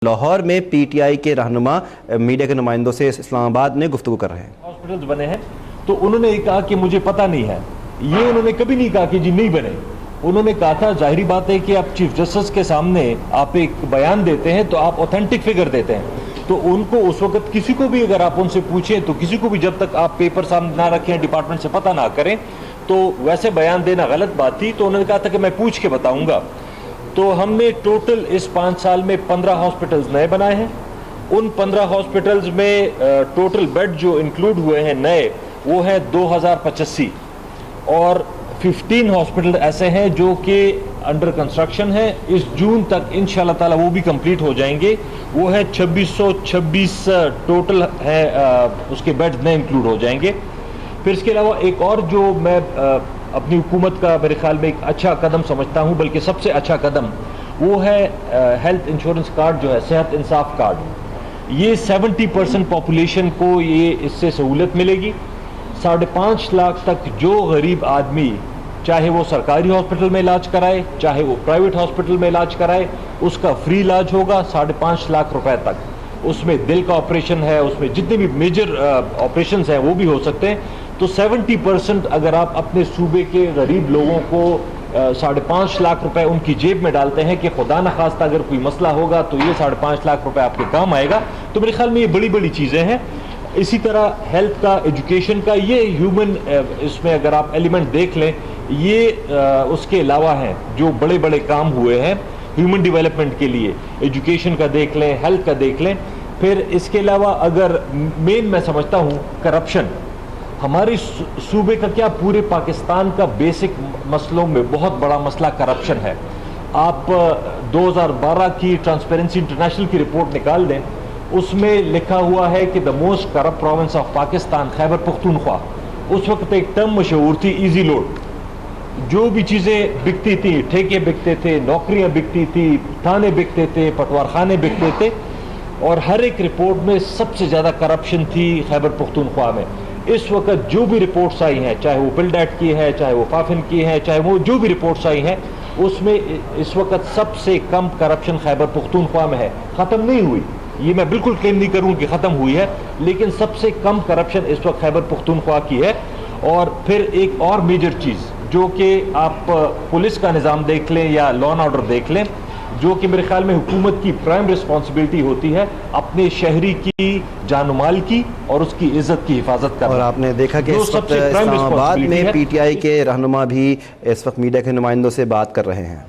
लाहौर में पीटीआई के रहनुमा मीडिया के नुमाइंदों से इस्लामाबाद में गुफ्तगू कर रहे हैं। हॉस्पिटल्स बने हैं तो उन्होंने कहा कि मुझे पता नहीं है, ये उन्होंने कभी नहीं कहा कि जी नहीं बने। उन्होंने कहा था जाहिर बात है कि आप चीफ जस्टिस के सामने आप एक बयान देते हैं तो आप ऑथेंटिक फिगर देते हैं, तो उनको उस वक्त किसी को भी अगर आप उनसे पूछें तो किसी को भी जब तक आप पेपर सामने ना रखें, डिपार्टमेंट से पता ना करें, तो वैसे बयान देना गलत बात थी। तो उन्होंने कहा था कि मैं पूछ के बताऊंगा। तो हमने टोटल इस 5 साल में 15 हॉस्पिटल्स नए बनाए हैं। उन 15 हॉस्पिटल्स में टोटल बेड जो इंक्लूड हुए हैं नए वो है 2085 और 15 हॉस्पिटल ऐसे हैं जो कि अंडर कंस्ट्रक्शन है। इस जून तक इंशाल्लाह ताला वो भी कंप्लीट हो जाएंगे। वो है 2626 टोटल है, उसके बेड नए इंक्लूड हो जाएंगे। फिर इसके अलावा एक और जो मैं अपनी हुकूमत का मेरे ख्याल में एक अच्छा कदम समझता हूँ, बल्कि सबसे अच्छा कदम, वो है हेल्थ इंश्योरेंस कार्ड जो है, सेहत इंसाफ कार्ड। ये 70% पॉपुलेशन को ये इससे सहूलत मिलेगी। 5.5 लाख तक जो गरीब आदमी, चाहे वो सरकारी हॉस्पिटल में इलाज कराए चाहे वो प्राइवेट हॉस्पिटल में इलाज कराए, उसका फ्री इलाज होगा 5.5 लाख रुपए तक। उसमें दिल का ऑपरेशन है, उसमें जितने भी मेजर ऑपरेशंस हैं वो भी हो सकते हैं। तो 70% अगर आप अपने सूबे के गरीब लोगों को 5.5 लाख रुपए उनकी जेब में डालते हैं कि खुदा न खास्ता अगर कोई मसला होगा तो ये 5.5 लाख रुपए आपके काम आएगा, तो मेरे ख्याल में ये बड़ी बड़ी चीज़ें हैं। इसी तरह हेल्थ का, एजुकेशन का, ये ह्यूमन, इसमें अगर आप एलिमेंट देख लें, ये उसके अलावा हैं जो बड़े बड़े काम हुए हैं ह्यूमन डेवलपमेंट के लिए। एजुकेशन का देख लें, हेल्थ का देख लें। फिर इसके अलावा अगर मेन मैं समझता हूँ करप्शन, हमारे सूबे का क्या पूरे पाकिस्तान का बेसिक मसलों में बहुत बड़ा मसला करप्शन है। आप 2012 की ट्रांसपेरेंसी इंटरनेशनल की रिपोर्ट निकाल दें, उसमें लिखा हुआ है कि the most corrupt province of Pakistan Khyber Pakhtunkhwa. उस वक्त एक टर्म मशहूर थी, इजी लोड। जो भी चीज़ें बिकती थी, ठेके बिकते थे, नौकरियां बिकती थी, थाने बिकते थे, पटवारखाने बिकते थे, और हर एक रिपोर्ट में सबसे ज़्यादा करप्शन थी खैबर पख्तूनख्वा में। इस वक्त जो भी रिपोर्ट्स आई हैं, चाहे वो बिल्डैट की है, चाहे वो फाफिन की है, चाहे वो जो भी रिपोर्ट्स आई हैं, उसमें इस वक्त सबसे कम करप्शन खैबर पख्तूनख्वा में है। ख़त्म नहीं हुई, ये मैं बिल्कुल क्लेम नहीं करूँ कि ख़त्म हुई है, लेकिन सबसे कम करप्शन इस वक्त खैबर पख्तूनख्वा की है। और फिर एक और मेजर चीज़ जो कि आप पुलिस का निज़ाम देख लें या लॉ एंड ऑर्डर देख लें, जो कि मेरे ख्याल में हुकूमत की प्राइम रिस्पॉन्सिबिलिटी होती है अपने शहरी की जान माल की और उसकी इज्जत की हिफाजत करना। और आपने देखा कि इस वक्त इस्लामाबाद में पीटीआई के रहनुमा भी इस वक्त मीडिया के नुमाइंदों से बात कर रहे हैं।